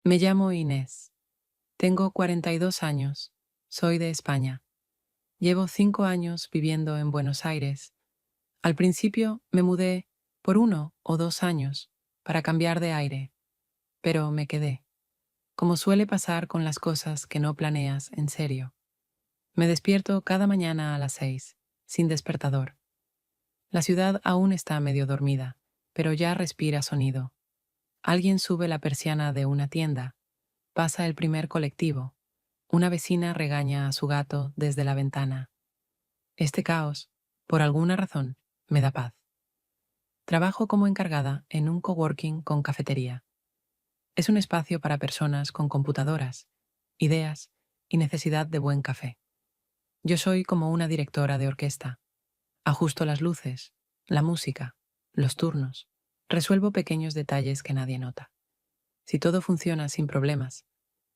Me llamo Inés. Tengo 42 años. Soy de España. Llevo 5 años viviendo en Buenos Aires. Al principio me mudé por 1 o 2 años para cambiar de aire, pero me quedé, como suele pasar con las cosas que no planeas en serio. Me despierto cada mañana a las 6, sin despertador. La ciudad aún está medio dormida, pero ya respira sonido. Alguien sube la persiana de una tienda. Pasa el primer colectivo. Una vecina regaña a su gato desde la ventana. Este caos, por alguna razón, me da paz. Trabajo como encargada en un coworking con cafetería. Es un espacio para personas con computadoras, ideas y necesidad de buen café. Yo soy como una directora de orquesta. Ajusto las luces, la música, los turnos. Resuelvo pequeños detalles que nadie nota. Si todo funciona sin problemas,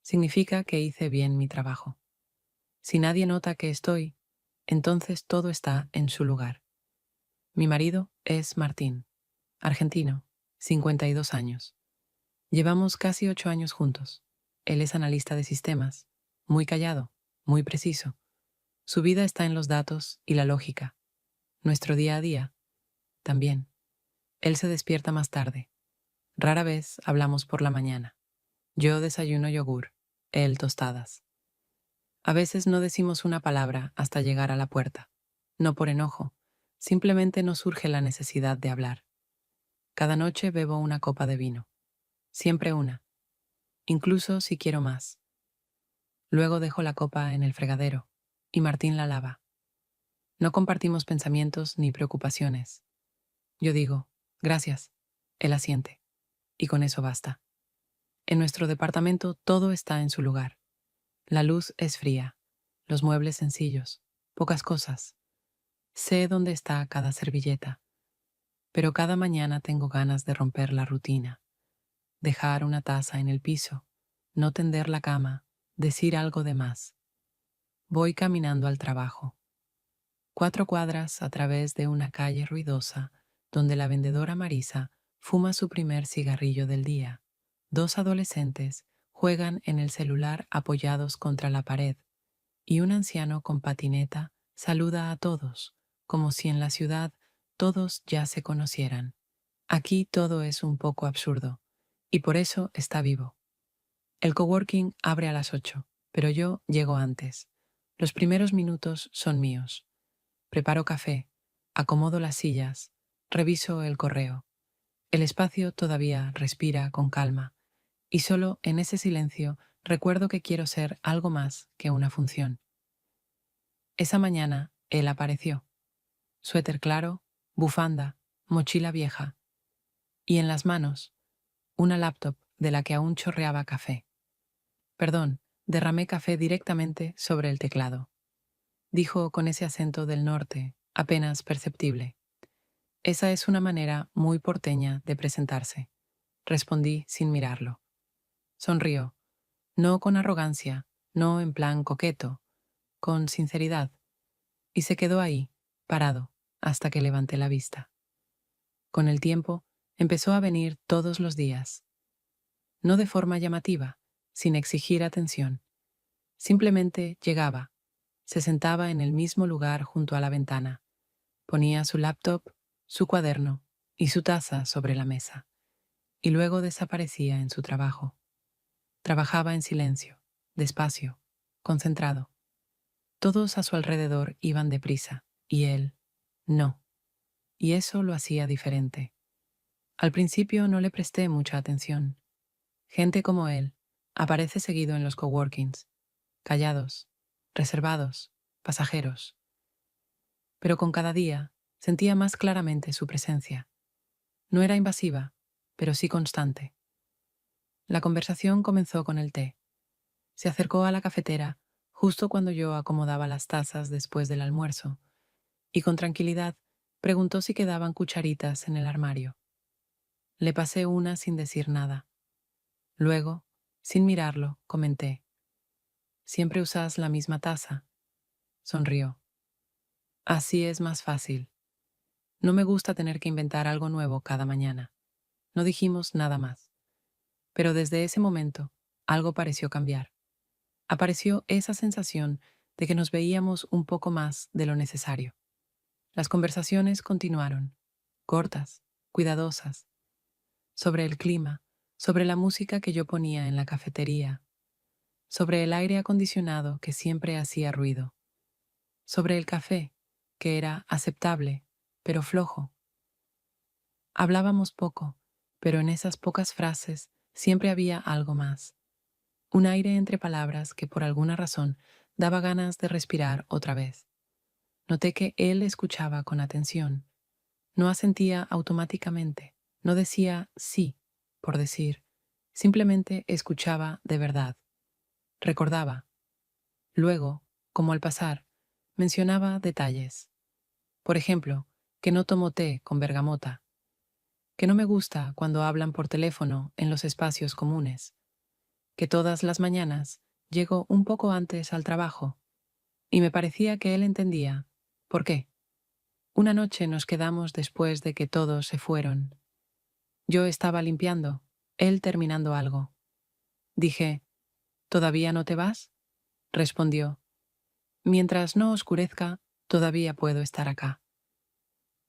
significa que hice bien mi trabajo. Si nadie nota que estoy, entonces todo está en su lugar. Mi marido es Martín, argentino, 52 años. Llevamos casi 8 años juntos. Él es analista de sistemas, muy callado, muy preciso. Su vida está en los datos y la lógica. Nuestro día a día, también. Él se despierta más tarde. Rara vez hablamos por la mañana. Yo desayuno yogur, él tostadas. A veces no decimos una palabra hasta llegar a la puerta. No por enojo, simplemente nos surge la necesidad de hablar. Cada noche bebo una copa de vino. Siempre una, incluso si quiero más. Luego dejo la copa en el fregadero y Martín la lava. No compartimos pensamientos ni preocupaciones. Yo digo, gracias. Él asiente. Y con eso basta. En nuestro departamento todo está en su lugar. La luz es fría, los muebles sencillos, pocas cosas. Sé dónde está cada servilleta, pero cada mañana tengo ganas de romper la rutina, dejar una taza en el piso, no tender la cama, decir algo de más. Voy caminando al trabajo. 4 cuadras a través de una calle ruidosa donde la vendedora Marisa fuma su primer cigarrillo del día. 2 adolescentes juegan en el celular apoyados contra la pared y un anciano con patineta saluda a todos, como si en la ciudad todos ya se conocieran. Aquí todo es un poco absurdo, y por eso está vivo. El coworking abre a las 8, pero yo llego antes. Los primeros minutos son míos. Preparo café, acomodo las sillas, reviso el correo. El espacio todavía respira con calma, y solo en ese silencio recuerdo que quiero ser algo más que una función. Esa mañana, él apareció. Suéter claro, bufanda, mochila vieja, y en las manos, una laptop de la que aún chorreaba café. Perdón, derramé café directamente sobre el teclado. Dijo con ese acento del norte, apenas perceptible. Esa es una manera muy porteña de presentarse. Respondí sin mirarlo. Sonrió, no con arrogancia, no en plan coqueto, con sinceridad, y se quedó ahí, parado, hasta que levanté la vista. Con el tiempo, empezó a venir todos los días, no de forma llamativa, sin exigir atención. Simplemente llegaba, se sentaba en el mismo lugar junto a la ventana, ponía su laptop, su cuaderno y su taza sobre la mesa, y luego desaparecía en su trabajo. Trabajaba en silencio, despacio, concentrado. Todos a su alrededor iban deprisa, y él, no. Y eso lo hacía diferente. Al principio no le presté mucha atención. Gente como él aparece seguido en los coworkings, callados, reservados, pasajeros. Pero con cada día sentía más claramente su presencia. No era invasiva, pero sí constante. La conversación comenzó con el té. Se acercó a la cafetera justo cuando yo acomodaba las tazas después del almuerzo, y con tranquilidad preguntó si quedaban cucharitas en el armario. Le pasé una sin decir nada. Luego, sin mirarlo, comenté: «¿Siempre usas la misma taza?». Sonrió. «Así es más fácil. No me gusta tener que inventar algo nuevo cada mañana». No dijimos nada más. Pero desde ese momento algo pareció cambiar. Apareció esa sensación de que nos veíamos un poco más de lo necesario. Las conversaciones continuaron, cortas, cuidadosas, sobre el clima, sobre la música que yo ponía en la cafetería, sobre el aire acondicionado que siempre hacía ruido, sobre el café, que era aceptable, pero flojo. Hablábamos poco, pero en esas pocas frases siempre había algo más, un aire entre palabras que por alguna razón daba ganas de respirar otra vez. Noté que él escuchaba con atención, no asentía automáticamente, no decía sí por decir, simplemente escuchaba de verdad, recordaba. Luego, como al pasar, mencionaba detalles. Por ejemplo, que no tomo té con bergamota, que no me gusta cuando hablan por teléfono en los espacios comunes, que todas las mañanas llego un poco antes al trabajo, y me parecía que él entendía. ¿Por qué? Una noche nos quedamos después de que todos se fueron. Yo estaba limpiando, él terminando algo. Dije, ¿todavía no te vas? Respondió, mientras no oscurezca, todavía puedo estar acá.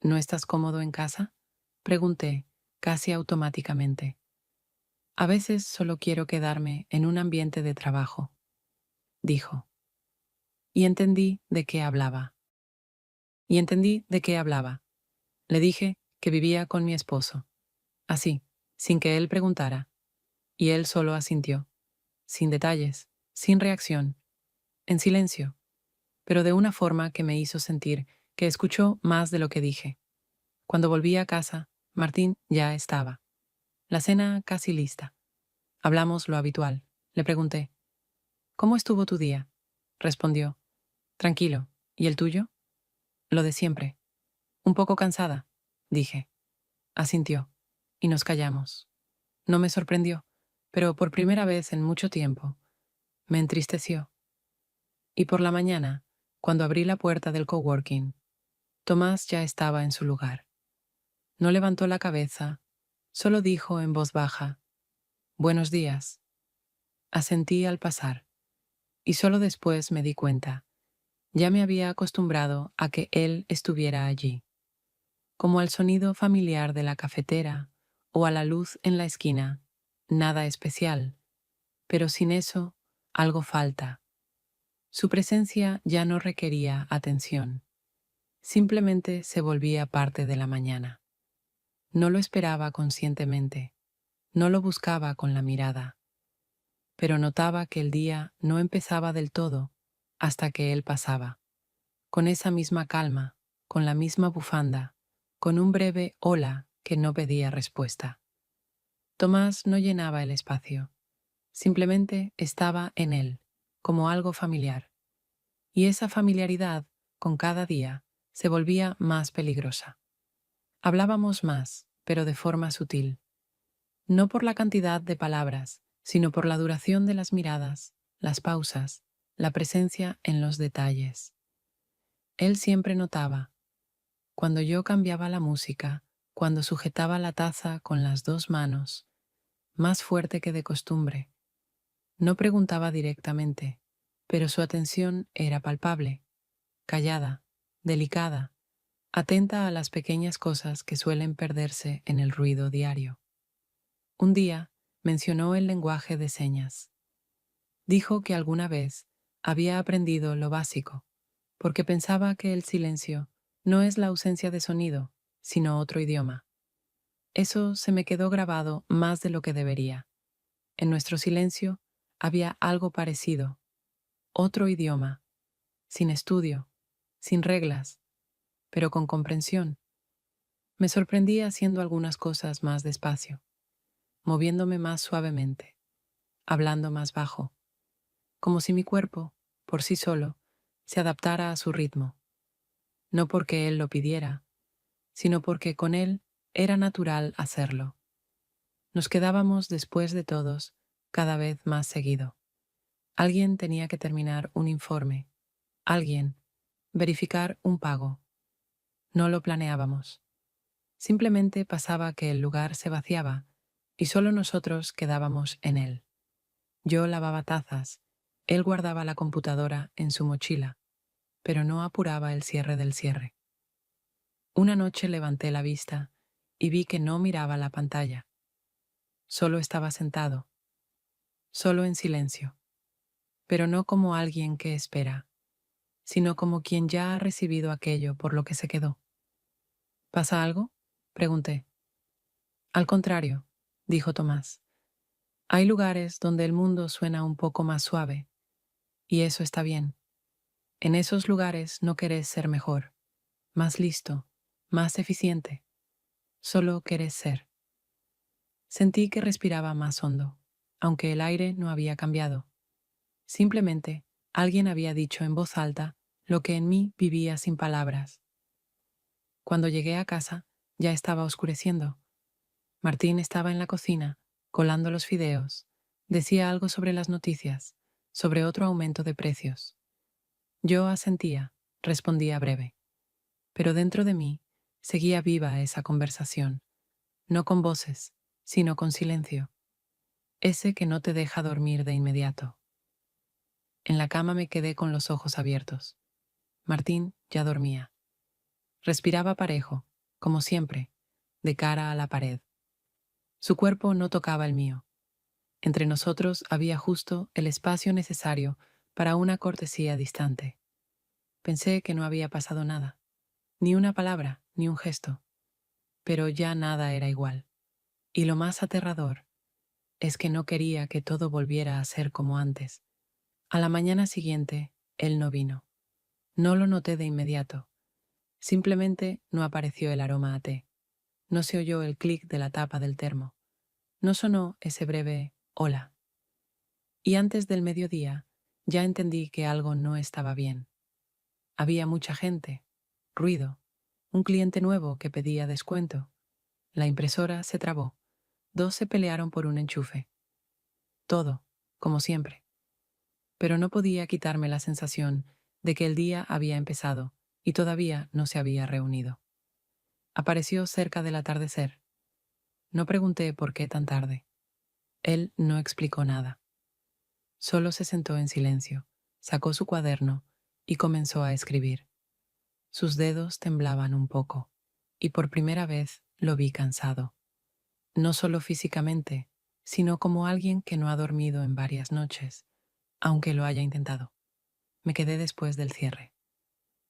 ¿No estás cómodo en casa? Pregunté, casi automáticamente. A veces solo quiero quedarme en un ambiente de trabajo, dijo. Y entendí de qué hablaba. Le dije que vivía con mi esposo. Así, sin que él preguntara. Y él solo asintió, sin detalles, sin reacción, en silencio, pero de una forma que me hizo sentir que escuchó más de lo que dije. Cuando volví a casa, Martín ya estaba. La cena casi lista. Hablamos lo habitual. Le pregunté, ¿cómo estuvo tu día? Respondió, tranquilo. ¿Y el tuyo? Lo de siempre. Un poco cansada, dije. Asintió, y nos callamos. No me sorprendió, pero por primera vez en mucho tiempo, me entristeció. Y por la mañana, cuando abrí la puerta del coworking, Tomás ya estaba en su lugar. No levantó la cabeza, solo dijo en voz baja, «Buenos días». Asentí al pasar, y solo después me di cuenta. Ya me había acostumbrado a que él estuviera allí, como al sonido familiar de la cafetera o a la luz en la esquina. Nada especial, pero sin eso, algo falta. Su presencia ya no requería atención. Simplemente se volvía parte de la mañana. No lo esperaba conscientemente, no lo buscaba con la mirada, pero notaba que el día no empezaba del todo hasta que él pasaba, con esa misma calma, con la misma bufanda, con un breve hola que no pedía respuesta. Tomás no llenaba el espacio, simplemente estaba en él, como algo familiar, y esa familiaridad, con cada día, se volvía más peligrosa. Hablábamos más, pero de forma sutil, no por la cantidad de palabras, sino por la duración de las miradas, las pausas, la presencia en los detalles. Él siempre notaba, cuando yo cambiaba la música, cuando sujetaba la taza con las dos manos, más fuerte que de costumbre. No preguntaba directamente, pero su atención era palpable, callada, delicada, atenta a las pequeñas cosas que suelen perderse en el ruido diario. Un día mencionó el lenguaje de señas. Dijo que alguna vez había aprendido lo básico, porque pensaba que el silencio no es la ausencia de sonido, sino otro idioma. Eso se me quedó grabado más de lo que debería. En nuestro silencio había algo parecido, otro idioma, sin estudio, sin reglas, pero con comprensión. Me sorprendí haciendo algunas cosas más despacio, moviéndome más suavemente, hablando más bajo, como si mi cuerpo, por sí solo, se adaptara a su ritmo, no porque él lo pidiera, sino porque con él era natural hacerlo. Nos quedábamos después de todos cada vez más seguido. Alguien tenía que terminar un informe, alguien verificar un pago. No lo planeábamos. Simplemente pasaba que el lugar se vaciaba y solo nosotros quedábamos en él. Yo lavaba tazas, él guardaba la computadora en su mochila, pero no apuraba el cierre del cierre. Una noche levanté la vista y vi que no miraba la pantalla. Solo estaba sentado, solo en silencio, pero no como alguien que espera, sino como quien ya ha recibido aquello por lo que se quedó. ¿Pasa algo?, pregunté. Al contrario, dijo Tomás. Hay lugares donde el mundo suena un poco más suave, y eso está bien. En esos lugares no querés ser mejor, más listo, más eficiente. Solo querés ser. Sentí que respiraba más hondo, aunque el aire no había cambiado. Simplemente, alguien había dicho en voz alta lo que en mí vivía sin palabras. Cuando llegué a casa, ya estaba oscureciendo. Martín estaba en la cocina, colando los fideos. Decía algo sobre las noticias, sobre otro aumento de precios. Yo asentía, respondía breve. Pero dentro de mí seguía viva esa conversación, no con voces, sino con silencio, ese que no te deja dormir de inmediato. En la cama me quedé con los ojos abiertos. Martín ya dormía. Respiraba parejo, como siempre, de cara a la pared. Su cuerpo no tocaba el mío. Entre nosotros había justo el espacio necesario para una cortesía distante. Pensé que no había pasado nada, ni una palabra, ni un gesto. Pero ya nada era igual. Y lo más aterrador es que no quería que todo volviera a ser como antes. A la mañana siguiente, él no vino. No lo noté de inmediato. Simplemente no apareció el aroma a té. No se oyó el clic de la tapa del termo. No sonó ese breve hola. Y antes del mediodía, ya entendí que algo no estaba bien. Había mucha gente, ruido, un cliente nuevo que pedía descuento. La impresora se trabó. Dos se pelearon por un enchufe. Todo, como siempre. Pero no podía quitarme la sensación de que el día había empezado y todavía no se había reunido. Apareció cerca del atardecer. No pregunté por qué tan tarde. Él no explicó nada. Solo se sentó en silencio, sacó su cuaderno y comenzó a escribir. Sus dedos temblaban un poco, y por primera vez lo vi cansado. No solo físicamente, sino como alguien que no ha dormido en varias noches, aunque lo haya intentado. Me quedé después del cierre.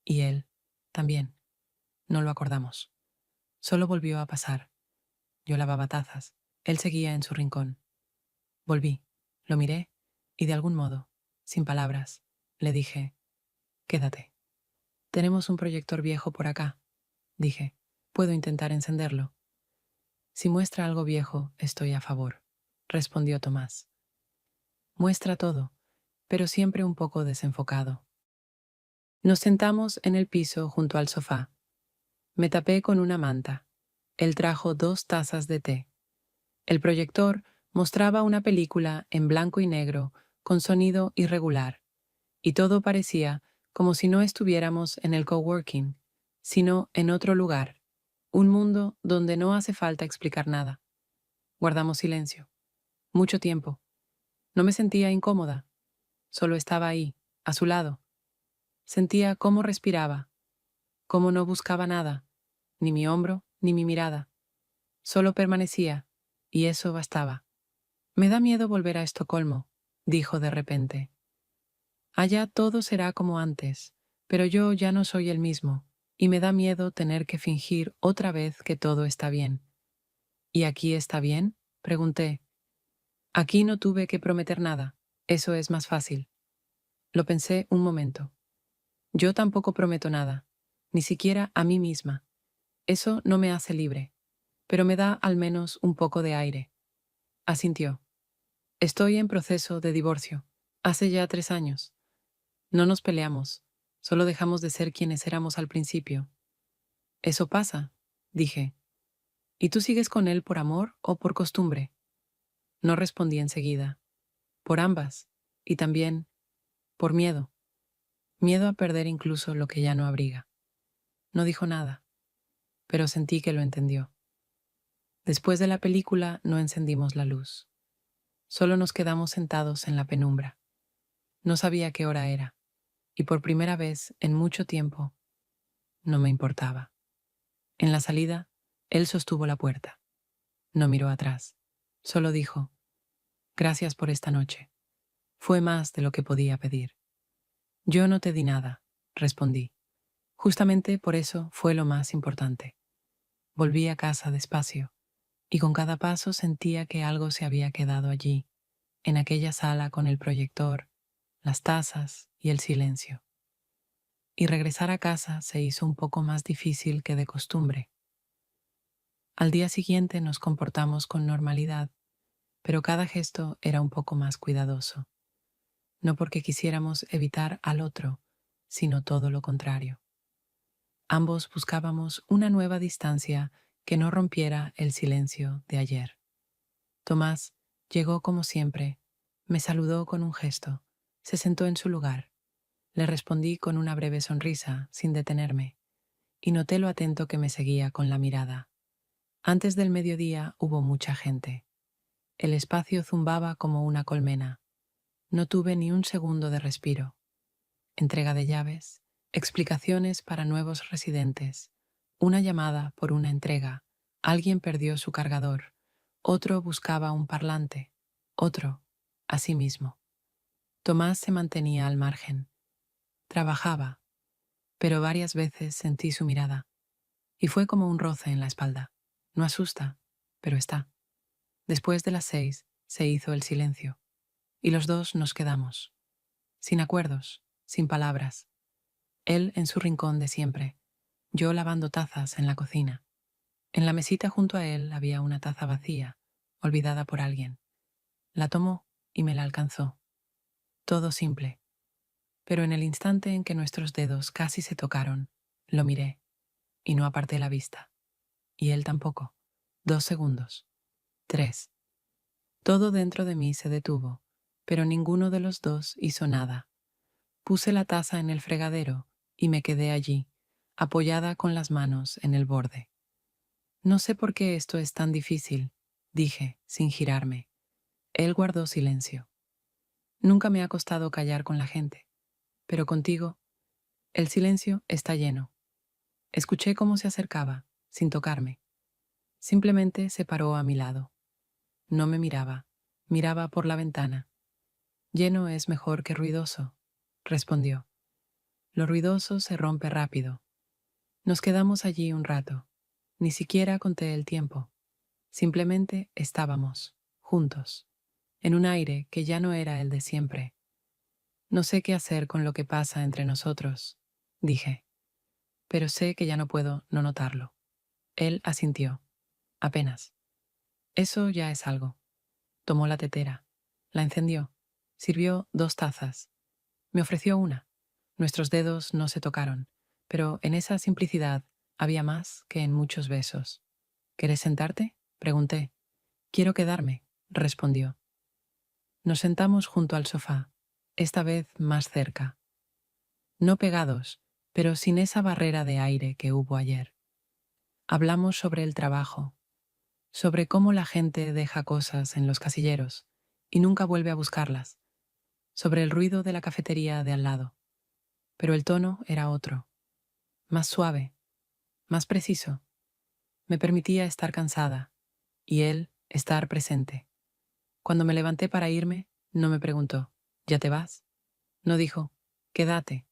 Y él, también. No lo acordamos. Solo volvió a pasar. Yo lavaba tazas. Él seguía en su rincón. Volví, lo miré, y de algún modo, sin palabras, le dije, quédate. Tenemos un proyector viejo por acá, dije. Puedo intentar encenderlo. Si muestra algo viejo, estoy a favor, respondió Tomás. Muestra todo, pero siempre un poco desenfocado. Nos sentamos en el piso junto al sofá. Me tapé con una manta. Él trajo 2 tazas de té. El proyector mostraba una película en blanco y negro con sonido irregular, y todo parecía como si no estuviéramos en el coworking, sino en otro lugar, un mundo donde no hace falta explicar nada. Guardamos silencio. Mucho tiempo. No me sentía incómoda. Solo estaba ahí, a su lado. Sentía cómo respiraba, cómo no buscaba nada, ni mi hombro, ni mi mirada. Solo permanecía, y eso bastaba. Me da miedo volver a Estocolmo, dijo de repente. Allá todo será como antes, pero yo ya no soy el mismo, y me da miedo tener que fingir otra vez que todo está bien. ¿Y aquí está bien?, pregunté. Aquí no tuve que prometer nada, eso es más fácil. Lo pensé un momento. Yo tampoco prometo nada, ni siquiera a mí misma. Eso no me hace libre, pero me da al menos un poco de aire. Asintió. Estoy en proceso de divorcio. Hace ya 3 años. No nos peleamos, solo dejamos de ser quienes éramos al principio. Eso pasa, dije. ¿Y tú sigues con él por amor o por costumbre? No respondí enseguida. Por ambas, y también por miedo. Miedo a perder incluso lo que ya no abriga. No dijo nada, pero sentí que lo entendió. Después de la película no encendimos la luz. Solo nos quedamos sentados en la penumbra. No sabía qué hora era, y por primera vez en mucho tiempo no me importaba. En la salida, él sostuvo la puerta. No miró atrás. Solo dijo, gracias por esta noche. Fue más de lo que podía pedir. Yo no te di nada, respondí. Justamente por eso fue lo más importante. Volví a casa despacio, y con cada paso sentía que algo se había quedado allí, en aquella sala con el proyector, las tazas y el silencio. Y regresar a casa se hizo un poco más difícil que de costumbre. Al día siguiente nos comportamos con normalidad, pero cada gesto era un poco más cuidadoso, no porque quisiéramos evitar al otro, sino todo lo contrario. Ambos buscábamos una nueva distancia que no rompiera el silencio de ayer. Tomás llegó como siempre, me saludó con un gesto, se sentó en su lugar. Le respondí con una breve sonrisa, sin detenerme, y noté lo atento que me seguía con la mirada. Antes del mediodía hubo mucha gente. El espacio zumbaba como una colmena. No tuve ni un segundo de respiro. Entrega de llaves, explicaciones para nuevos residentes, una llamada por una entrega, alguien perdió su cargador, otro buscaba un parlante, otro, a sí mismo. Tomás se mantenía al margen. Trabajaba, pero varias veces sentí su mirada, y fue como un roce en la espalda. No asusta, pero está. Después de las 6 se hizo el silencio, y los dos nos quedamos, sin acuerdos, sin palabras. Él en su rincón de siempre, yo lavando tazas en la cocina. En la mesita junto a él había una taza vacía, olvidada por alguien. La tomó y me la alcanzó. Todo simple. Pero en el instante en que nuestros dedos casi se tocaron, lo miré y no aparté la vista. Y él tampoco. 2 segundos. 3. Todo dentro de mí se detuvo, pero ninguno de los dos hizo nada. Puse la taza en el fregadero y me quedé allí, apoyada con las manos en el borde. No sé por qué esto es tan difícil, dije, sin girarme. Él guardó silencio. Nunca me ha costado callar con la gente, pero contigo, el silencio está lleno. Escuché cómo se acercaba, sin tocarme. Simplemente se paró a mi lado. No me miraba, miraba por la ventana. Lleno es mejor que ruidoso, respondió. Lo ruidoso se rompe rápido. Nos quedamos allí un rato. Ni siquiera conté el tiempo. Simplemente estábamos, juntos, en un aire que ya no era el de siempre. No sé qué hacer con lo que pasa entre nosotros, dije, pero sé que ya no puedo no notarlo. Él asintió, apenas. Eso ya es algo. Tomó la tetera, la encendió, sirvió 2 tazas. Me ofreció una. Nuestros dedos no se tocaron, pero en esa simplicidad había más que en muchos besos. ¿Quieres sentarte?, pregunté. Quiero quedarme, respondió. Nos sentamos junto al sofá, esta vez más cerca. No pegados, pero sin esa barrera de aire que hubo ayer. Hablamos sobre el trabajo, sobre cómo la gente deja cosas en los casilleros y nunca vuelve a buscarlas, sobre el ruido de la cafetería de al lado. Pero el tono era otro, más suave, más preciso. Me permitía estar cansada y él estar presente. Cuando me levanté para irme, no me preguntó, ¿ya te vas? No dijo, quédate.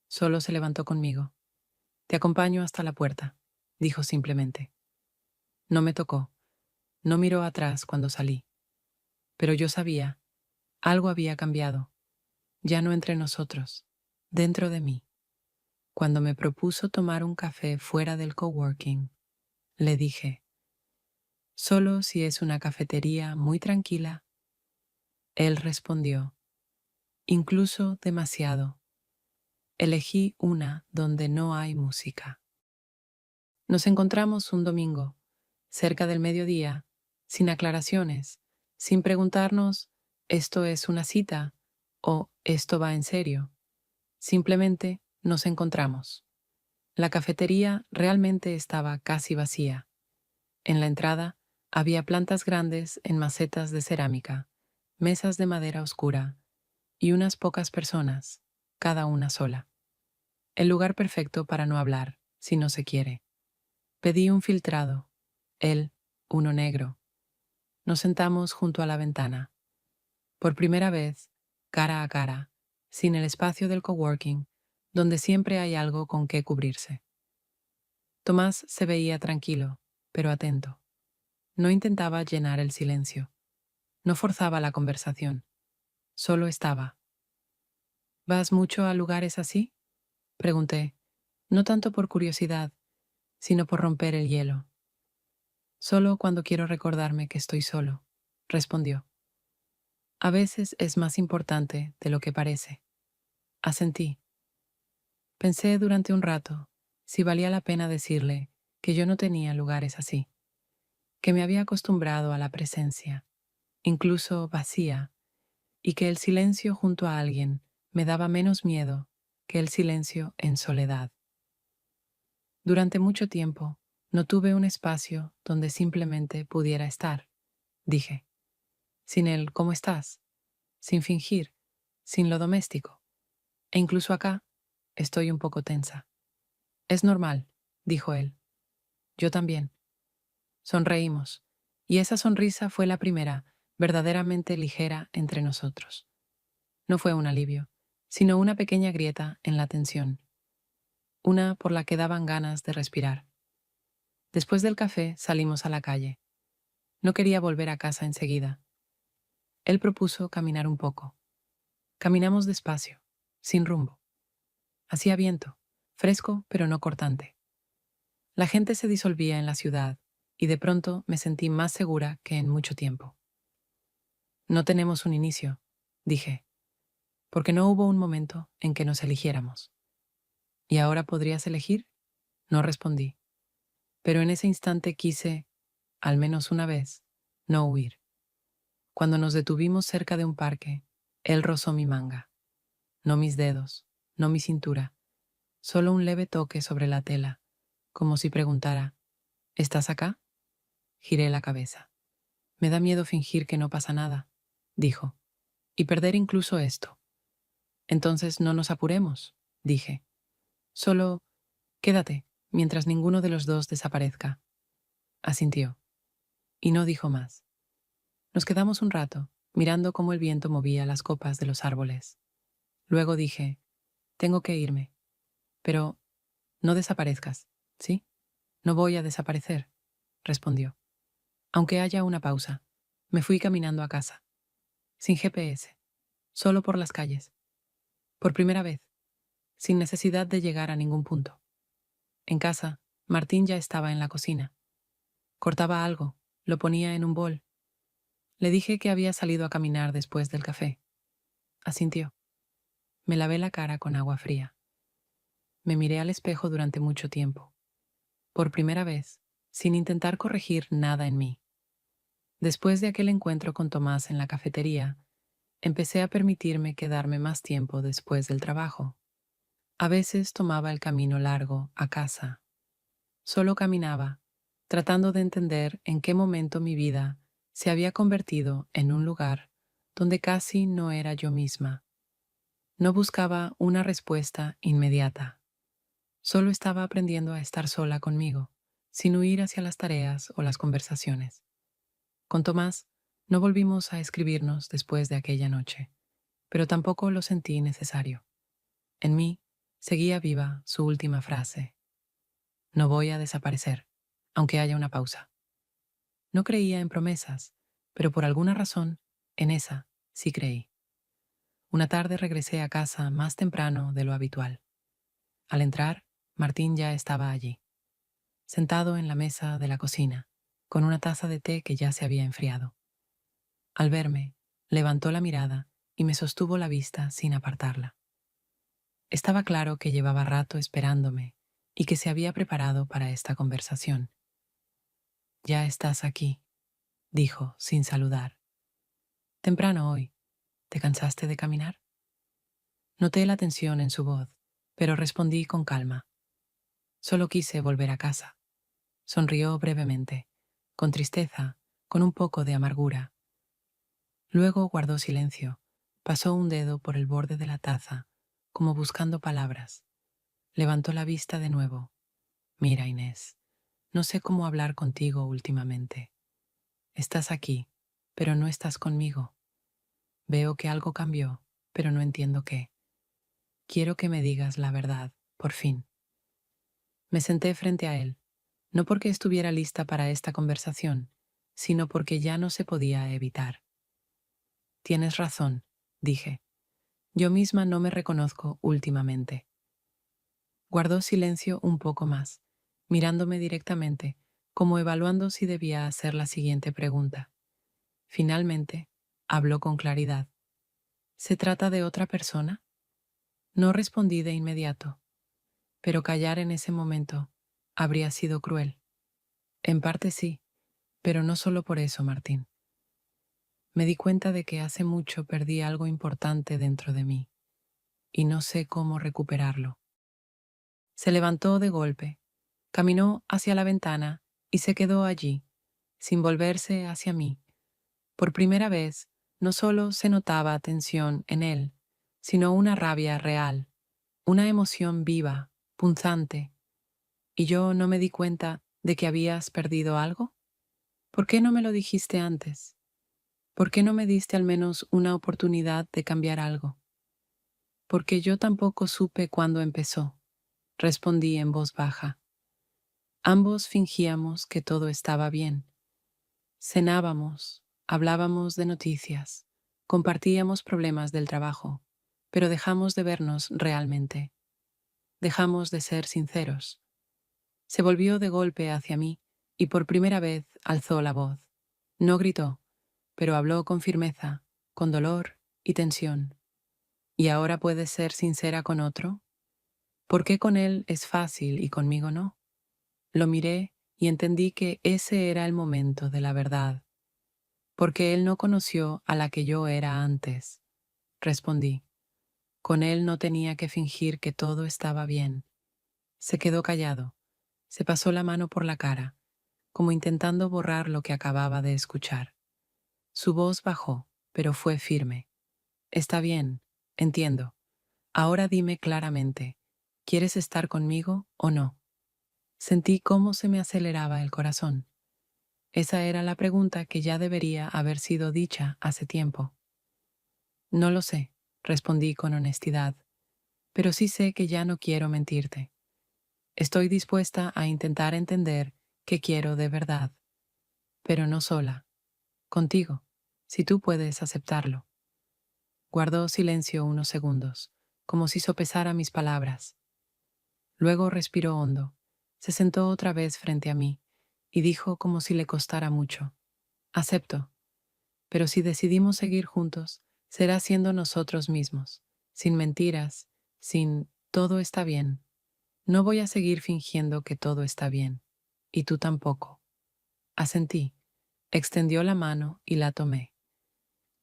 Solo se levantó conmigo. Te acompaño hasta la puerta, dijo simplemente. No me tocó, no miró atrás cuando salí. Pero yo sabía, algo había cambiado, ya no entre nosotros, dentro de mí. Cuando me propuso tomar un café fuera del coworking, le dije, solo si es una cafetería muy tranquila. Él respondió, incluso demasiado. Elegí una donde no hay música. Nos encontramos un domingo, cerca del mediodía, sin aclaraciones, sin preguntarnos, ¿esto es una cita? ¿O esto va en serio? Simplemente nos encontramos. La cafetería realmente estaba casi vacía. En la entrada había plantas grandes en macetas de cerámica, mesas de madera oscura y unas pocas personas, cada una sola. El lugar perfecto para no hablar, si no se quiere. Pedí un filtrado, él, uno negro. Nos sentamos junto a la ventana. Por primera vez, cara a cara, sin el espacio del coworking, donde siempre hay algo con qué cubrirse. Tomás se veía tranquilo, pero atento. No intentaba llenar el silencio. No forzaba la conversación. Solo estaba. ¿Vas mucho a lugares así? Pregunté, no tanto por curiosidad, sino por romper el hielo. Solo cuando quiero recordarme que estoy solo, respondió. A veces es más importante de lo que parece. Asentí. Pensé durante un rato si valía la pena decirle que yo no tenía lugares así, que me había acostumbrado a la presencia, incluso vacía, y que el silencio junto a alguien me daba menos miedo que el silencio en soledad. Durante mucho tiempo no tuve un espacio donde simplemente pudiera estar, dije, sin el ¿cómo estás?, sin fingir, sin lo doméstico. E incluso acá estoy un poco tensa. Es normal, dijo él. Yo también. Sonreímos, y esa sonrisa fue la primera, verdaderamente ligera entre nosotros. No fue un alivio, sino una pequeña grieta en la tensión, una por la que daban ganas de respirar. Después del café salimos a la calle. No quería volver a casa enseguida. Él propuso caminar un poco. Caminamos despacio, sin rumbo. Hacía viento, fresco pero no cortante. La gente se disolvía en la ciudad y de pronto me sentí más segura que en mucho tiempo. No tenemos un inicio, dije, porque no hubo un momento en que nos eligiéramos. ¿Y ahora podrías elegir? No respondí, pero en ese instante quise, al menos una vez, no huir. Cuando nos detuvimos cerca de un parque, él rozó mi manga, no mis dedos, no mi cintura, solo un leve toque sobre la tela, como si preguntara, ¿estás acá? Giré la cabeza. Me da miedo fingir que no pasa nada, dijo, y perder incluso esto. Entonces no nos apuremos, dije. Solo quédate mientras ninguno de los dos desaparezca. Asintió, y no dijo más. Nos quedamos un rato, mirando cómo el viento movía las copas de los árboles. Luego dije, tengo que irme, pero no desaparezcas, ¿sí? No voy a desaparecer, respondió. Aunque haya una pausa, me fui caminando a casa, sin GPS, solo por las calles. Por primera vez, sin necesidad de llegar a ningún punto. En casa, Martín ya estaba en la cocina. Cortaba algo, lo ponía en un bol. Le dije que había salido a caminar después del café. Asintió. Me lavé la cara con agua fría. Me miré al espejo durante mucho tiempo. Por primera vez, sin intentar corregir nada en mí. Después de aquel encuentro con Tomás en la cafetería, empecé a permitirme quedarme más tiempo después del trabajo. A veces tomaba el camino largo a casa. Solo caminaba, tratando de entender en qué momento mi vida se había convertido en un lugar donde casi no era yo misma. No buscaba una respuesta inmediata. Solo estaba aprendiendo a estar sola conmigo, sin huir hacia las tareas o las conversaciones. Con Tomás, no volvimos a escribirnos después de aquella noche, pero tampoco lo sentí necesario. En mí seguía viva su última frase. No voy a desaparecer, aunque haya una pausa. No creía en promesas, pero por alguna razón, en esa sí creí. Una tarde regresé a casa más temprano de lo habitual. Al entrar, Martín ya estaba allí, sentado en la mesa de la cocina, con una taza de té que ya se había enfriado. Al verme, levantó la mirada y me sostuvo la vista sin apartarla. Estaba claro que llevaba rato esperándome y que se había preparado para esta conversación. Ya estás aquí, dijo sin saludar. Temprano hoy. ¿Te cansaste de caminar? Noté la tensión en su voz, pero respondí con calma. Solo quise volver a casa. Sonrió brevemente, con tristeza, con un poco de amargura. Luego guardó silencio, pasó un dedo por el borde de la taza, como buscando palabras. Levantó la vista de nuevo. Mira, Inés, no sé cómo hablar contigo últimamente. Estás aquí, pero no estás conmigo. Veo que algo cambió, pero no entiendo qué. Quiero que me digas la verdad, por fin. Me senté frente a él, no porque estuviera lista para esta conversación, sino porque ya no se podía evitar. Tienes razón, dije. Yo misma no me reconozco últimamente. Guardó silencio un poco más, mirándome directamente, como evaluando si debía hacer la siguiente pregunta. Finalmente, habló con claridad. ¿Se trata de otra persona? No respondí de inmediato, pero callar en ese momento habría sido cruel. En parte sí, pero no solo por eso, Martín. Me di cuenta de que hace mucho perdí algo importante dentro de mí, y no sé cómo recuperarlo. Se levantó de golpe, caminó hacia la ventana y se quedó allí, sin volverse hacia mí. Por primera vez, no solo se notaba tensión en él, sino una rabia real, una emoción viva, punzante. ¿Y yo no me di cuenta de que habías perdido algo? ¿Por qué no me lo dijiste antes? ¿Por qué no me diste al menos una oportunidad de cambiar algo? Porque yo tampoco supe cuándo empezó, respondí en voz baja. Ambos fingíamos que todo estaba bien. Cenábamos, hablábamos de noticias, compartíamos problemas del trabajo, pero dejamos de vernos realmente. Dejamos de ser sinceros. Se volvió de golpe hacia mí y por primera vez alzó la voz. No gritó, pero habló con firmeza, con dolor y tensión. ¿Y ahora puedes ser sincera con otro? ¿Por qué con él es fácil y conmigo no? Lo miré y entendí que ese era el momento de la verdad, porque él no conoció a la que yo era antes. Respondí. Con él no tenía que fingir que todo estaba bien. Se quedó callado, se pasó la mano por la cara, como intentando borrar lo que acababa de escuchar. Su voz bajó, pero fue firme. Está bien, entiendo. Ahora dime claramente, ¿quieres estar conmigo o no? Sentí cómo se me aceleraba el corazón. Esa era la pregunta que ya debería haber sido dicha hace tiempo. No lo sé, respondí con honestidad, pero sí sé que ya no quiero mentirte. Estoy dispuesta a intentar entender qué quiero de verdad, pero no sola, contigo, si tú puedes aceptarlo. Guardó silencio unos segundos, como si sopesara mis palabras. Luego respiró hondo, se sentó otra vez frente a mí y dijo como si le costara mucho. Acepto, pero si decidimos seguir juntos, será siendo nosotros mismos, sin mentiras, sin todo está bien. No voy a seguir fingiendo que todo está bien, y tú tampoco. Asentí, extendió la mano y la tomé.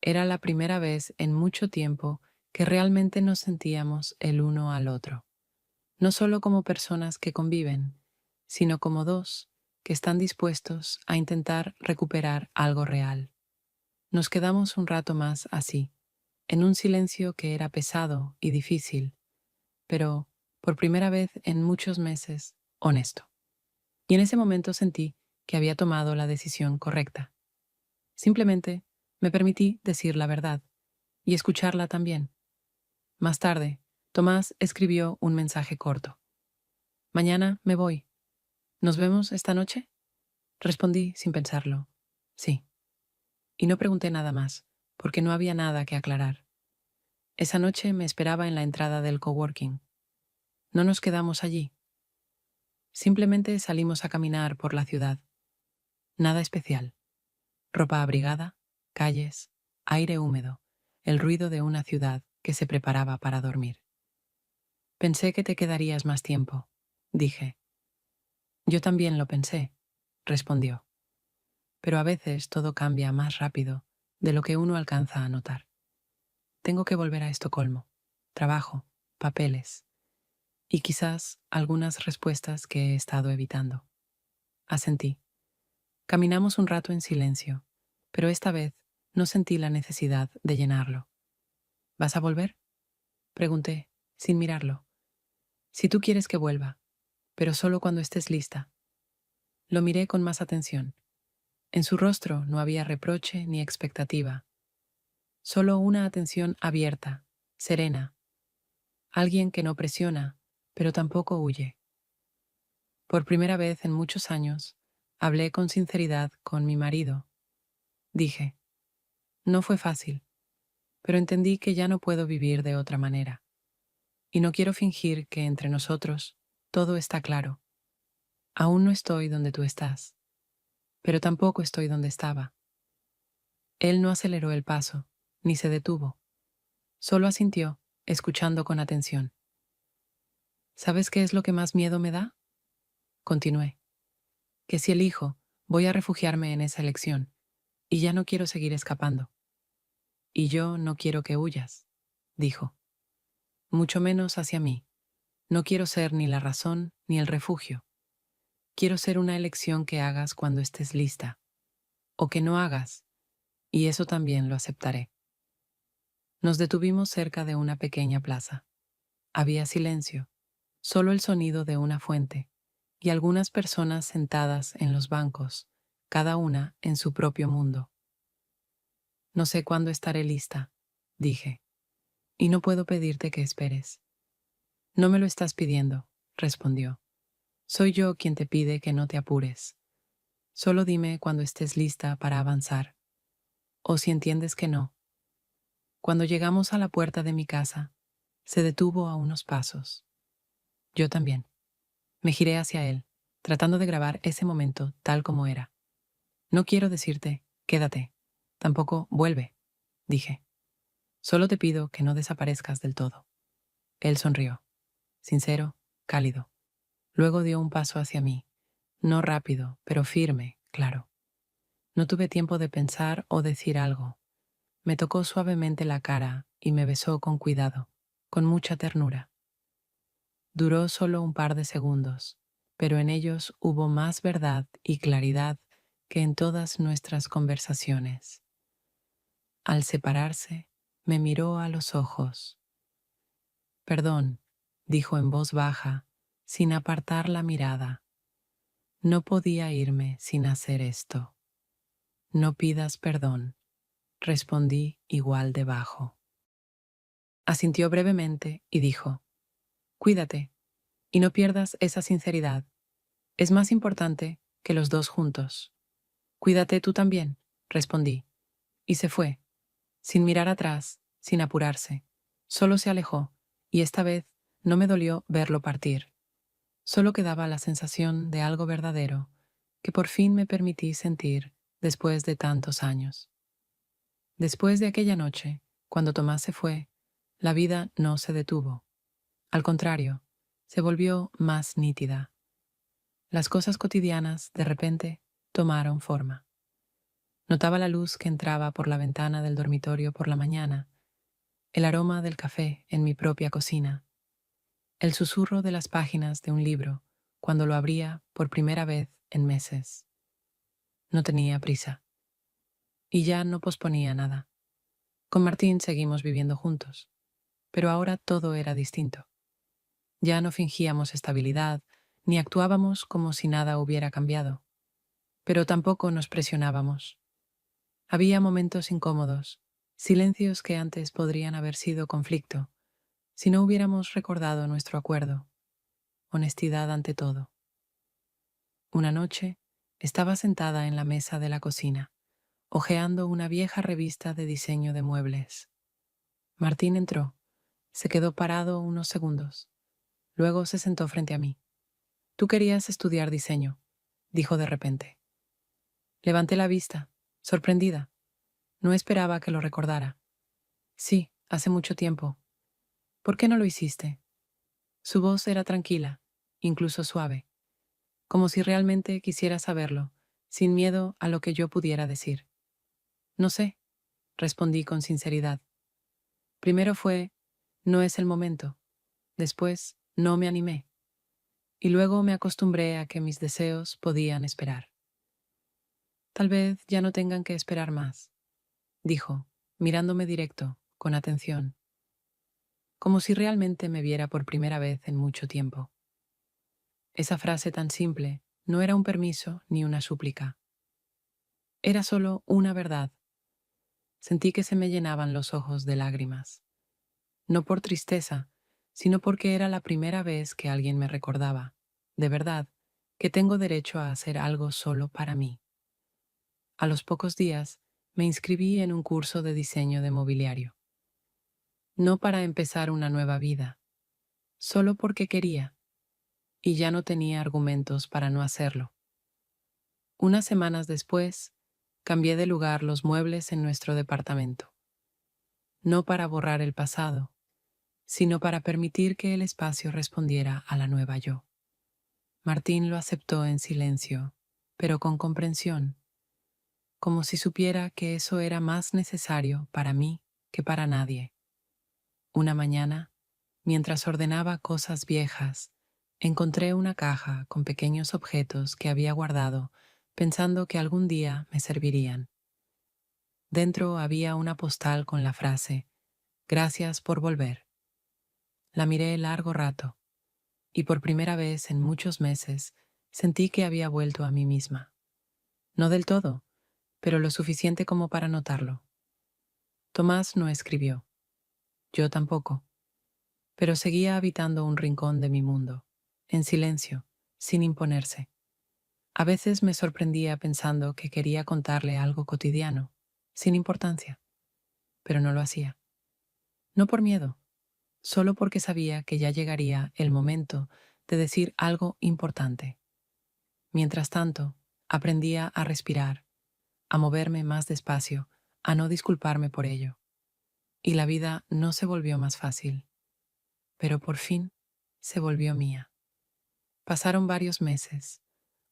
Era la primera vez en mucho tiempo que realmente nos sentíamos el uno al otro, no solo como personas que conviven, sino como dos que están dispuestos a intentar recuperar algo real. Nos quedamos un rato más así, en un silencio que era pesado y difícil, pero, por primera vez en muchos meses, honesto. Y en ese momento sentí que había tomado la decisión correcta. Simplemente me permití decir la verdad y escucharla también. Más tarde, Tomás escribió un mensaje corto. Mañana me voy. ¿Nos vemos esta noche? Respondí sin pensarlo. Sí. Y no pregunté nada más, porque no había nada que aclarar. Esa noche me esperaba en la entrada del coworking. No nos quedamos allí. Simplemente salimos a caminar por la ciudad. Nada especial. Ropa abrigada, calles, aire húmedo, el ruido de una ciudad que se preparaba para dormir. Pensé que te quedarías más tiempo, dije. Yo también lo pensé, respondió. Pero a veces todo cambia más rápido de lo que uno alcanza a notar. Tengo que volver a Estocolmo. Trabajo, papeles y quizás algunas respuestas que he estado evitando. Asentí. Caminamos un rato en silencio, pero esta vez No sentí la necesidad de llenarlo. ¿Vas a volver? Pregunté, sin mirarlo. Si tú quieres que vuelva, pero solo cuando estés lista. Lo miré con más atención. En su rostro no había reproche ni expectativa, solo una atención abierta, serena, alguien que no presiona, pero tampoco huye. Por primera vez en muchos años, hablé con sinceridad con mi marido. Dije, no fue fácil, pero entendí que ya no puedo vivir de otra manera, y no quiero fingir que entre nosotros todo está claro. Aún no estoy donde tú estás, pero tampoco estoy donde estaba. Él no aceleró el paso, ni se detuvo. Solo asintió, escuchando con atención. ¿Sabes qué es lo que más miedo me da? Continué. Que si elijo, voy a refugiarme en esa elección, y ya no quiero seguir escapando. Y yo no quiero que huyas, dijo. Mucho menos hacia mí. No quiero ser ni la razón ni el refugio. Quiero ser una elección que hagas cuando estés lista, o que no hagas, y eso también lo aceptaré. Nos detuvimos cerca de una pequeña plaza. Había silencio, solo el sonido de una fuente y algunas personas sentadas en los bancos, cada una en su propio mundo. No sé cuándo estaré lista, dije, y no puedo pedirte que esperes. No me lo estás pidiendo, respondió. Soy yo quien te pide que no te apures. Solo dime cuando estés lista para avanzar, o si entiendes que no. Cuando llegamos a la puerta de mi casa, se detuvo a unos pasos. Yo también. Me giré hacia él, tratando de grabar ese momento tal como era. No quiero decirte, quédate. Tampoco, vuelve, dije. Solo te pido que no desaparezcas del todo. Él sonrió, sincero, cálido. Luego dio un paso hacia mí, no rápido, pero firme, claro. No tuve tiempo de pensar o decir algo. Me tocó suavemente la cara y me besó con cuidado, con mucha ternura. Duró solo un par de segundos, pero en ellos hubo más verdad y claridad que en todas nuestras conversaciones. Al separarse, me miró a los ojos. Perdón, dijo en voz baja, sin apartar la mirada. No podía irme sin hacer esto. No pidas perdón, respondí igual de bajo. Asintió brevemente y dijo, cuídate, y no pierdas esa sinceridad. Es más importante que los dos juntos. Cuídate tú también, respondí, y se fue, sin mirar atrás, sin apurarse. Solo se alejó, y esta vez no me dolió verlo partir. Solo quedaba la sensación de algo verdadero que por fin me permití sentir después de tantos años. Después de aquella noche, cuando Tomás se fue, la vida no se detuvo. Al contrario, se volvió más nítida. Las cosas cotidianas, de repente, tomaron forma. Notaba la luz que entraba por la ventana del dormitorio por la mañana, el aroma del café en mi propia cocina, el susurro de las páginas de un libro cuando lo abría por primera vez en meses. No tenía prisa. Y ya no posponía nada. Con Martín seguimos viviendo juntos, pero ahora todo era distinto. Ya no fingíamos estabilidad, ni actuábamos como si nada hubiera cambiado, pero tampoco nos presionábamos. Había momentos incómodos, silencios que antes podrían haber sido conflicto, si no hubiéramos recordado nuestro acuerdo, honestidad ante todo. Una noche, estaba sentada en la mesa de la cocina, hojeando una vieja revista de diseño de muebles. Martín entró, se quedó parado unos segundos, luego se sentó frente a mí. Tú querías estudiar diseño, dijo de repente. Levanté la vista, sorprendida. No esperaba que lo recordara. Sí, hace mucho tiempo. ¿Por qué no lo hiciste? Su voz era tranquila, incluso suave, como si realmente quisiera saberlo, sin miedo a lo que yo pudiera decir. No sé, respondí con sinceridad. Primero fue, no es el momento. Después, no me animé. Y luego me acostumbré a que mis deseos podían esperar. Tal vez ya no tengan que esperar más. dijo, mirándome directo, con atención, como si realmente me viera por primera vez en mucho tiempo. Esa frase tan simple no era un permiso ni una súplica. Era solo una verdad. Sentí que se me llenaban los ojos de lágrimas. No por tristeza, sino porque era la primera vez que alguien me recordaba, de verdad, que tengo derecho a hacer algo solo para mí. A los pocos días, me inscribí en un curso de diseño de mobiliario. No para empezar una nueva vida, solo porque quería, y ya no tenía argumentos para no hacerlo. Unas semanas después, cambié de lugar los muebles en nuestro departamento. No para borrar el pasado, sino para permitir que el espacio respondiera a la nueva yo. Martín lo aceptó en silencio, pero con comprensión, como si supiera que eso era más necesario para mí que para nadie. Una mañana, mientras ordenaba cosas viejas, encontré una caja con pequeños objetos que había guardado, pensando que algún día me servirían. Dentro había una postal con la frase, «Gracias por volver». La miré largo rato, y por primera vez en muchos meses sentí que había vuelto a mí misma. No del todo, pero lo suficiente como para notarlo. Tomás no escribió, yo tampoco, pero seguía habitando un rincón de mi mundo, en silencio, sin imponerse. A veces me sorprendía pensando que quería contarle algo cotidiano, sin importancia, pero no lo hacía. No por miedo, solo porque sabía que ya llegaría el momento de decir algo importante. Mientras tanto, aprendía a respirar, a moverme más despacio, a no disculparme por ello. Y la vida no se volvió más fácil, pero por fin se volvió mía. Pasaron varios meses.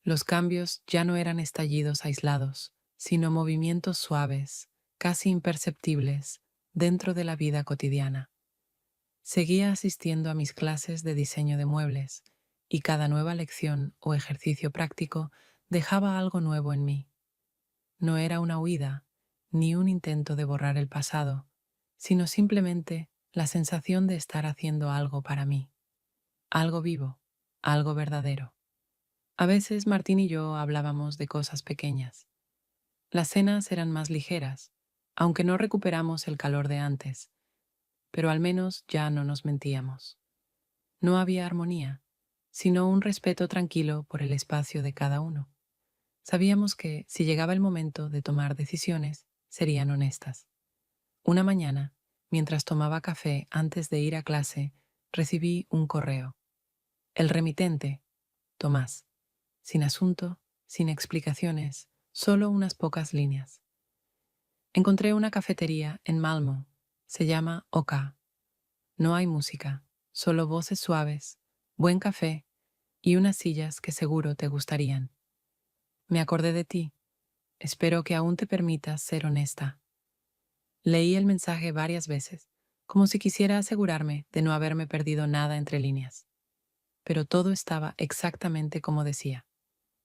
Los cambios ya no eran estallidos aislados, sino movimientos suaves, casi imperceptibles, dentro de la vida cotidiana. Seguía asistiendo a mis clases de diseño de muebles, y cada nueva lección o ejercicio práctico dejaba algo nuevo en mí. No era una huida, ni un intento de borrar el pasado, sino simplemente la sensación de estar haciendo algo para mí, algo vivo, algo verdadero. A veces Martín y yo hablábamos de cosas pequeñas. Las cenas eran más ligeras, aunque no recuperamos el calor de antes, pero al menos ya no nos mentíamos. No había armonía, sino un respeto tranquilo por el espacio de cada uno. Sabíamos que, si llegaba el momento de tomar decisiones, serían honestas. Una mañana, mientras tomaba café antes de ir a clase, recibí un correo. El remitente, Tomás. Sin asunto, sin explicaciones, solo unas pocas líneas. Encontré una cafetería en Malmö. Se llama Oka. No hay música, solo voces suaves, buen café y unas sillas que seguro te gustarían. Me acordé de ti. Espero que aún te permitas ser honesta. Leí el mensaje varias veces, como si quisiera asegurarme de no haberme perdido nada entre líneas. Pero todo estaba exactamente como decía,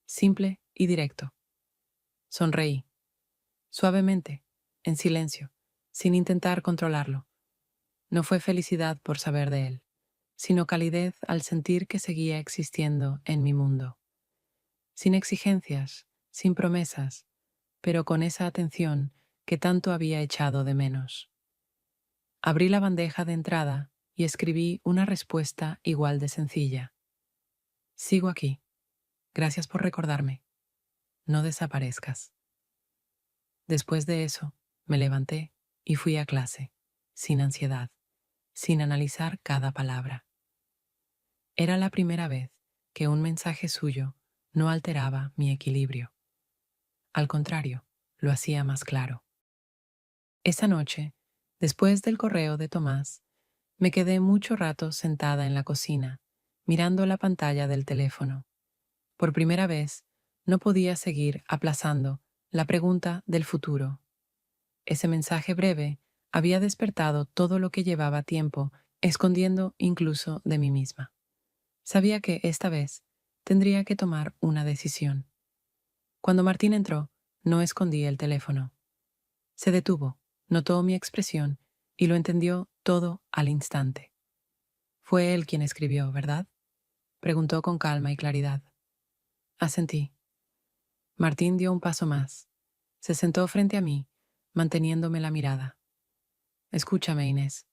simple y directo. Sonreí, suavemente, en silencio, sin intentar controlarlo. No fue felicidad por saber de él, sino calidez al sentir que seguía existiendo en mi mundo. Sin exigencias, sin promesas, pero con esa atención que tanto había echado de menos. Abrí la bandeja de entrada y escribí una respuesta igual de sencilla. Sigo aquí. Gracias por recordarme. No desaparezcas. Después de eso, me levanté y fui a clase, sin ansiedad, sin analizar cada palabra. Era la primera vez que un mensaje suyo no alteraba mi equilibrio. Al contrario, lo hacía más claro. Esa noche, después del correo de Tomás, me quedé mucho rato sentada en la cocina, mirando la pantalla del teléfono. Por primera vez, no podía seguir aplazando la pregunta del futuro. Ese mensaje breve había despertado todo lo que llevaba tiempo escondiendo incluso de mí misma. Sabía que esta vez tendría que tomar una decisión. Cuando Martín entró, no escondí el teléfono. Se detuvo, notó mi expresión y lo entendió todo al instante. Fue él quien escribió, ¿verdad? Preguntó con calma y claridad. Asentí. Martín dio un paso más. Se sentó frente a mí, manteniéndome la mirada. Escúchame, Inés,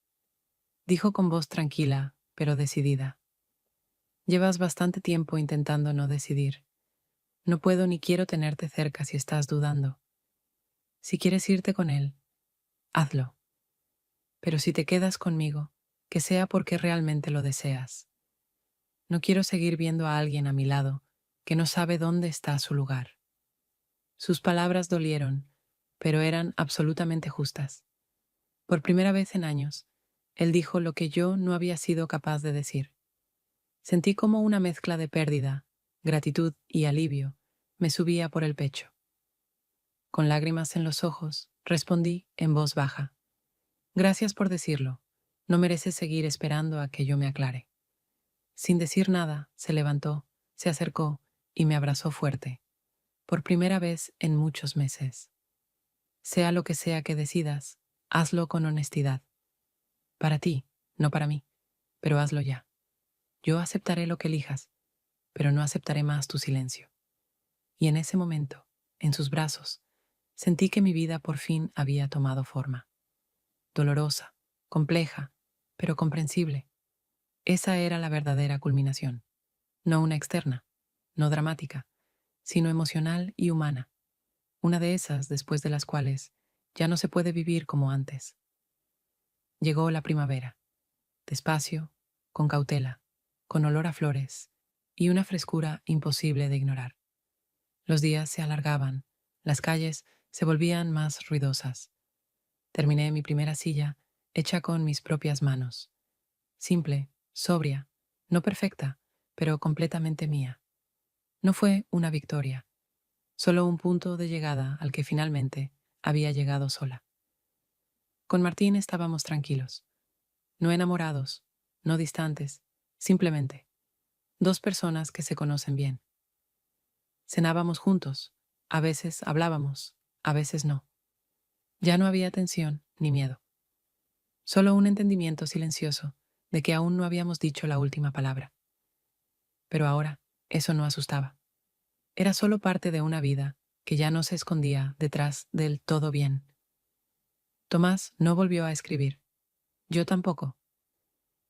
dijo con voz tranquila, pero decidida. Llevas bastante tiempo intentando no decidir. No puedo ni quiero tenerte cerca si estás dudando. Si quieres irte con él, hazlo. Pero si te quedas conmigo, que sea porque realmente lo deseas. No quiero seguir viendo a alguien a mi lado que no sabe dónde está su lugar. Sus palabras dolieron, pero eran absolutamente justas. Por primera vez en años, él dijo lo que yo no había sido capaz de decir. Sentí como una mezcla de pérdida, gratitud y alivio me subía por el pecho. Con lágrimas en los ojos, respondí en voz baja. Gracias por decirlo. No mereces seguir esperando a que yo me aclare. Sin decir nada, se levantó, se acercó y me abrazó fuerte. Por primera vez en muchos meses. Sea lo que sea que decidas, hazlo con honestidad. Para ti, no para mí, pero hazlo ya. Yo aceptaré lo que elijas, pero no aceptaré más tu silencio. Y en ese momento, en sus brazos, sentí que mi vida por fin había tomado forma. Dolorosa, compleja, pero comprensible. Esa era la verdadera culminación. No una externa, no dramática, sino emocional y humana. Una de esas después de las cuales ya no se puede vivir como antes. Llegó la primavera, despacio, con cautela, con olor a flores y una frescura imposible de ignorar. Los días se alargaban, las calles se volvían más ruidosas. Terminé mi primera silla, hecha con mis propias manos. Simple, sobria, no perfecta, pero completamente mía. No fue una victoria, solo un punto de llegada al que finalmente había llegado sola. Con Martín estábamos tranquilos, no enamorados, no distantes, simplemente dos personas que se conocen bien. Cenábamos juntos, a veces hablábamos, a veces no. Ya no había tensión ni miedo, solo un entendimiento silencioso de que aún no habíamos dicho la última palabra. Pero ahora eso no asustaba. Era solo parte de una vida que ya no se escondía detrás del todo bien. Tomás no volvió a escribir. Yo tampoco.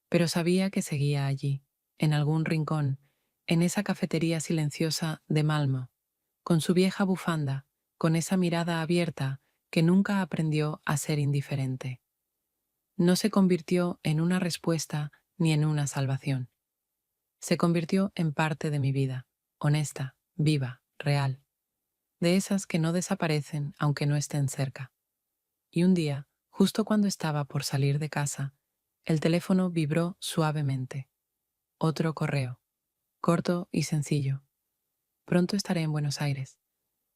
Pero sabía que seguía allí, en algún rincón, en esa cafetería silenciosa de Malmo, con su vieja bufanda, con esa mirada abierta que nunca aprendió a ser indiferente. No se convirtió en una respuesta ni en una salvación. Se convirtió en parte de mi vida, honesta, viva, real, de esas que no desaparecen aunque no estén cerca. Y un día, justo cuando estaba por salir de casa, el teléfono vibró suavemente. Otro correo, corto y sencillo. Pronto estaré en Buenos Aires.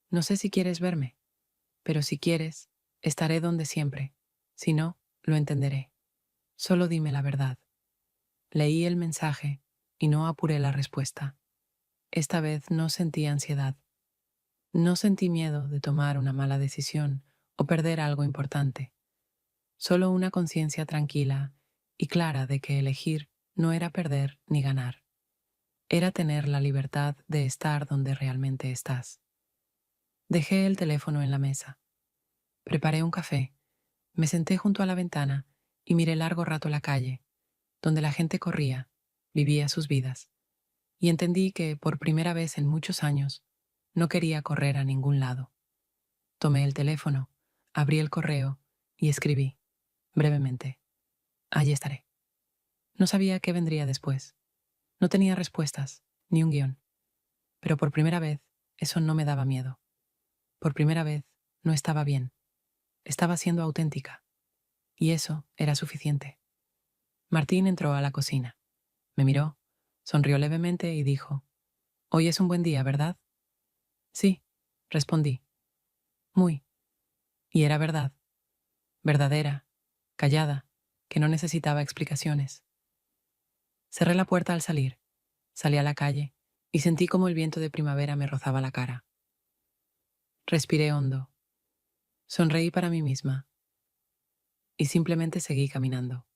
No sé si quieres verme, pero si quieres, estaré donde siempre. Si no, lo entenderé. Solo dime la verdad. Leí el mensaje y no apuré la respuesta. Esta vez no sentí ansiedad. No sentí miedo de tomar una mala decisión o perder algo importante. Solo una conciencia tranquila y clara de que elegir no era perder ni ganar. Era tener la libertad de estar donde realmente estás. Dejé el teléfono en la mesa. Preparé un café. Me senté junto a la ventana y miré largo rato la calle, donde la gente corría, vivía sus vidas. Y entendí que, por primera vez en muchos años, no quería correr a ningún lado. Tomé el teléfono, abrí el correo y escribí, brevemente, allí estaré. No sabía qué vendría después. No tenía respuestas, ni un guión. Pero por primera vez, eso no me daba miedo. Por primera vez, no estaba bien. Estaba siendo auténtica. Y eso era suficiente. Martín entró a la cocina. Me miró, sonrió levemente y dijo, «Hoy es un buen día, ¿verdad?» «Sí», respondí. «Muy». Y era verdad. Verdadera, callada, que no necesitaba explicaciones. Cerré la puerta al salir. Salí a la calle y sentí como el viento de primavera me rozaba la cara. Respiré hondo. Sonreí para mí misma y simplemente seguí caminando.